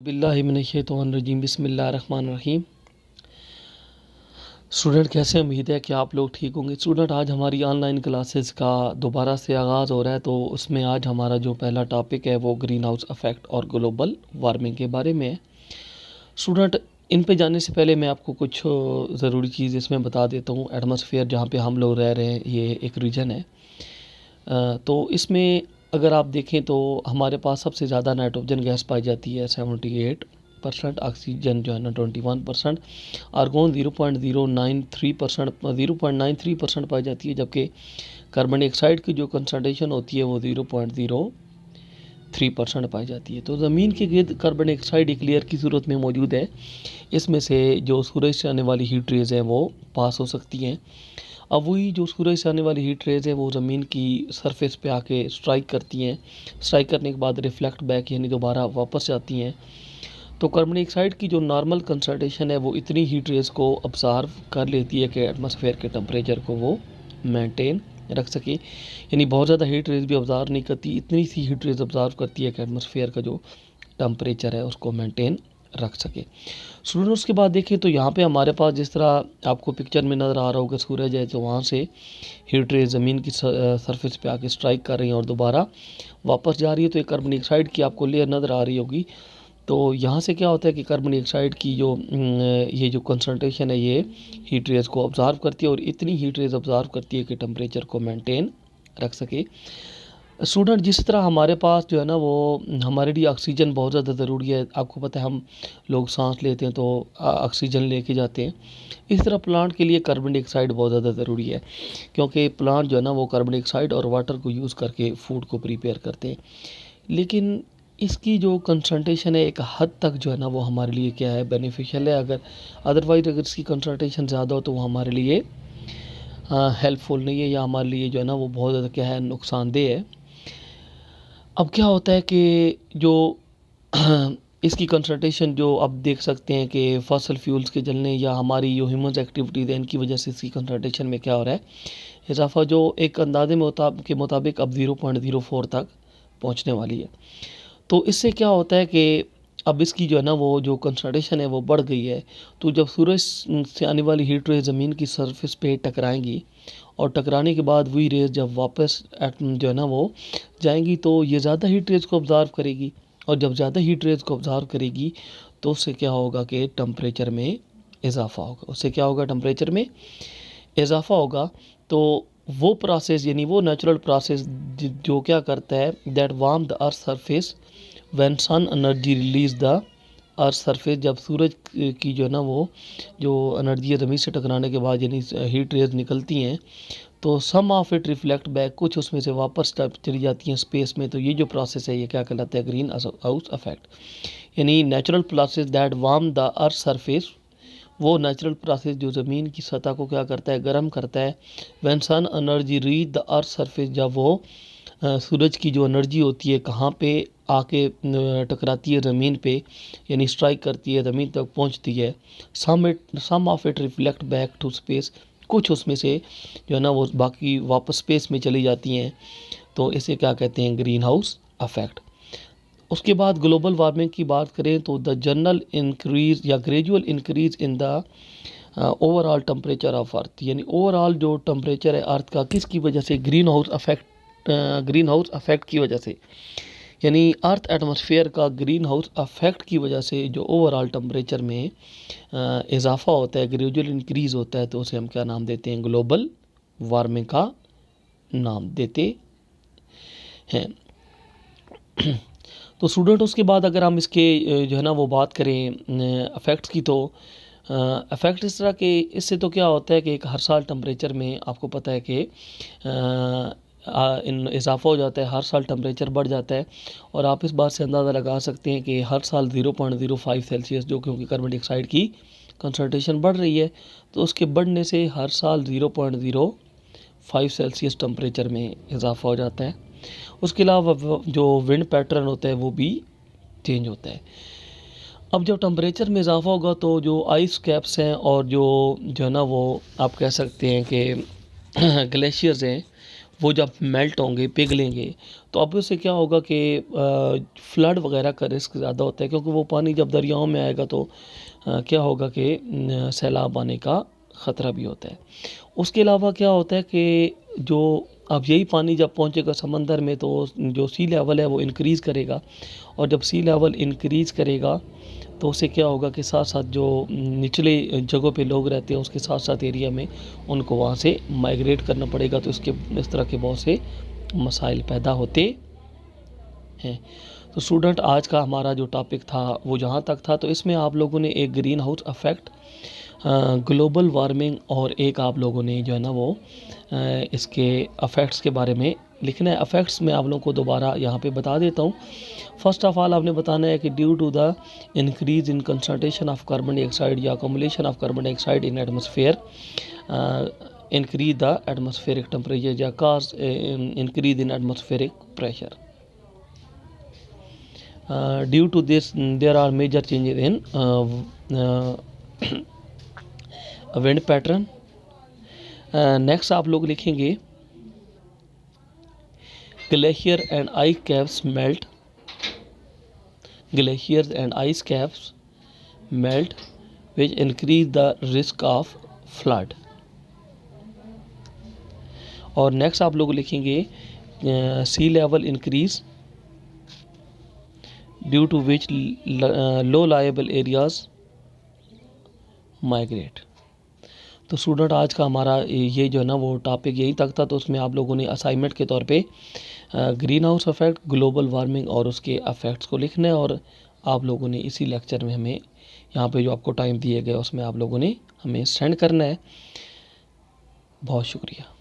बिल्लाहिमिनश्शैतानिर्रजीम बिस्मिल्लाहिर्रहमानिर्रहीम। स्टूडेंट कैसे, उम्मीद है कि आप लोग ठीक होंगे। स्टूडेंट आज हमारी ऑनलाइन क्लासेस का दोबारा से आगाज़ हो रहा है, तो उसमें आज हमारा जो पहला टॉपिक है वो ग्रीन हाउस इफ़ेक्ट और ग्लोबल वार्मिंग के बारे में है। स्टूडेंट इन पे जाने से पहले मैं आपको कुछ ज़रूरी चीज़ इसमें बता देता हूँ। एटमॉस्फेयर जहाँ पे हम लोग रह रहे हैं ये एक रीजन है, तो इसमें अगर आप देखें तो हमारे पास सबसे ज़्यादा नाइट्रोजन गैस पाई जाती है 78%, ऑक्सीजन जो है ना 21%, आर्गोन 0.093% पाई जाती है, जबकि कार्बन डाइऑक्साइड की जो कंसनट्रेशन होती है वो 0.03% पाई जाती है। तो ज़मीन के गिर्द कार्बन डाइऑक्साइड एक लेयर की सूरत में मौजूद है। इसमें से जो सूरज से आने वाली हीट रेज़ हैं वो पास हो सकती हैं। अब वही जो सूरज से आने वाली हीट रेज़ है वो ज़मीन की सरफेस पे आके स्ट्राइक करती हैं। स्ट्राइक करने के बाद रिफ्लेक्ट बैक यानी दोबारा वापस जाती हैं। तो कार्बन डाइऑक्साइड की जो नॉर्मल कंसनट्रेशन है वो इतनी हीट रेज़ को ऑब्ज़र्व कर लेती है कि एटमॉस्फेयर के टेम्परेचर को वो मेंटेन रख सके। यानी बहुत ज़्यादा हीट रेज़ भी ऑब्ज़र्व नहीं करती, इतनी सी हीट रेज़ ऑब्ज़र्व करती है कि एटमॉस्फेयर का जो टेम्परेचर है उसको मेंटेन रख सके। स्टूडेंट उसके बाद देखें तो यहाँ पे हमारे पास जिस तरह आपको पिक्चर में नज़र आ रहा होगा सूरज है, तो वहाँ से हीट रेज ज़मीन की सरफेस पे आके स्ट्राइक कर रही हैं और दोबारा वापस जा रही है। तो एक कार्बन डाइऑक्साइड की आपको लेयर नज़र आ रही होगी। तो यहाँ से क्या होता है कि कार्बन डाइऑक्साइड की जो ये जो कंसनट्रेशन है ये हीट रेज को ऑब्ज़र्व करती है और इतनी हीट रेज ऑब्ज़र्व करती है कि टेम्परेचर को मेंटेन रख सके। स्टूडेंट जिस तरह हमारे पास जो है ना वो हमारे लिए ऑक्सीजन बहुत ज़्यादा ज़रूरी है। आपको पता है हम लोग सांस लेते हैं तो ऑक्सीजन लेके जाते हैं। इस तरह प्लांट के लिए कार्बन डाइऑक्साइड बहुत ज़्यादा ज़रूरी है, क्योंकि प्लांट जो है ना वो कार्बन डाइऑक्साइड और वाटर को यूज़ करके फूड को प्रिपेयर करते हैं। लेकिन इसकी जो कंसनट्रेशन है एक हद तक जो है ना वो हमारे लिए क्या है, बेनिफिशियल है। अदरवाइज़ अगर इसकी कंसनट्रेशन ज़्यादा हो तो वो हमारे लिए हेल्पफुल नहीं है, या हमारे लिए जो है ना वो बहुत ज़्यादा क्या है, नुकसानदेह है। अब क्या होता है कि जो इसकी कंसंट्रेशन जो आप देख सकते हैं कि फॉसल फ्यूल्स के जलने या हमारी जो ह्यूमन एक्टिविटीज़ हैं इनकी वजह से इसकी कंसंट्रेशन में क्या हो रहा है, इजाफा, जो एक अंदाजे में के मुताबिक अब 0.04 तक पहुंचने वाली है। तो इससे क्या होता है कि अब इसकी जो है ना वो जो कंसंट्रेशन है वो बढ़ गई है। तो जब सूरज से आने वाली हीट रेज ज़मीन की सरफेस पे टकराएंगी और टकराने के बाद वही रेज जब वापस जो है ना वो जाएंगी तो ये ज़्यादा हीट रेज को ऑब्ज़र्व करेगी, और जब ज़्यादा हीट रेज को ऑब्ज़र्व करेगी तो उससे क्या होगा कि टेम्परेचर में इजाफा होगा। उससे क्या होगा, टेम्परेचर में इजाफा होगा। तो वो प्रोसेस यानी वो नेचुरल प्रोसेस जो क्या करता है, that warm the earth surface when sun energy release the earth surface. जब सूरज की जो है ना वो जो एनर्जी है ज़मीन से टकराने के बाद यानी हीट रेज निकलती हैं, तो सम ऑफ इट रिफ्लेक्ट बैक, कुछ उसमें से वापस चली जाती हैं स्पेस में। तो ये जो प्रोसेस है ये क्या कहलाता है, ग्रीन हाउस इफेक्ट। यानी natural process that warm the earth surface, वो नेचुरल प्रोसेस जो ज़मीन की सतह को क्या करता है, गर्म करता है। When sun energy reach the earth surface, जब वो सूरज की जो एनर्जी होती है कहाँ पे आके टकराती है ज़मीन पे, यानी स्ट्राइक करती है, ज़मीन तक पहुँचती है। Some of it reflect back to space, कुछ उसमें से जो है ना वो बाकी वापस स्पेस में चली जाती हैं। तो इसे क्या कहते हैं, ग्रीन हाउस इफेक्ट। उसके बाद ग्लोबल वार्मिंग की बात करें तो द जनरल इंक्रीज या gradual increase in the overall temperature of earth, यानी ओवरऑल जो टेम्परेचर है अर्थ का किसकी वजह से, ग्रीन हाउस इफेक्ट की वजह से। यानी अर्थ एटमॉस्फेयर का ग्रीन हाउस इफेक्ट की वजह से जो ओवरऑल टेम्परेचर में इजाफा होता है, ग्रेजुअल इंक्रीज़ होता है, तो उसे हम क्या नाम देते हैं, ग्लोबल वार्मिंग का नाम देते हैं। तो स्टूडेंट उसके बाद अगर हम इसके जो है ना वो बात करें इफ़ेक्ट्स की, तो इफ़ेक्ट इस तरह के, इससे तो क्या होता है कि एक हर साल टेम्परेचर में आपको पता है कि इन इजाफा हो जाता है, हर साल टेम्परेचर बढ़ जाता है। और आप इस बात से अंदाज़ा लगा सकते हैं कि हर साल 0.05 सेल्सियस, जो क्योंकि कार्बन डाइऑक्साइड की कंसनट्रेशन बढ़ रही है, तो उसके बढ़ने से हर साल 0.05 सेल्सियस टेम्परेचर में इजाफा हो जाता है। उसके अलावा जो विंड पैटर्न होता है वो भी चेंज होता है। अब जब टेम्परेचर में इजाफा होगा तो जो आइस कैप्स हैं और जो है ना वो आप कह सकते हैं कि ग्लेशियर्स हैं, वो जब मेल्ट होंगे, पिघलेंगे, तो अब उससे क्या होगा कि फ्लड वगैरह का रिस्क ज़्यादा होता है, क्योंकि वो पानी जब दरियाओं में आएगा तो क्या होगा कि सैलाब आने का ख़तरा भी होता है। उसके अलावा क्या होता है कि जो अब यही पानी जब पहुंचेगा समंदर में तो जो सी लेवल है वो इंक्रीज़ करेगा, और जब सी लेवल इंक्रीज़ करेगा तो उससे क्या होगा कि साथ साथ जो निचले जगहों पे लोग रहते हैं उसके साथ साथ एरिया में उनको वहाँ से माइग्रेट करना पड़ेगा, तो इस तरह के बहुत से मसाइल पैदा होते हैं। तो स्टूडेंट, आज का हमारा जो टॉपिक था वो जहाँ तक था, तो इसमें आप लोगों ने एक green house effect, global warming और एक आप लोगों ने जो है ना वो इसके अफेक्ट्स के बारे में लिखना है। अफेक्ट्स मैं आप लोगों को दोबारा यहाँ पे बता देता हूँ। फर्स्ट ऑफ ऑल आपने बताना है कि due to the increase in concentration of carbon dioxide या accumulation of carbon dioxide in atmosphere increase the atmospheric temperature या cause increase in atmospheric pressure. Due to this, there are major changes in wind pattern. Next आप लोग लिखेंगे glacier and ice caps melt. Glaciers and ice caps melt, which increase the risk of flood. और next आप लोग लिखेंगे sea level increase, due to which low liable areas migrate. तो student, आज का हमारा ये जो है ना वो टॉपिक यहीं तक था। तो उसमें आप लोगों ने असाइनमेंट के तौर पे green house effect, global warming और उसके अफेक्ट्स को लिखना है, और आप लोगों ने इसी लेक्चर में हमें यहाँ पे जो आपको टाइम दिए गए उसमें आप लोगों ने हमें सेंड करना है। बहुत शुक्रिया।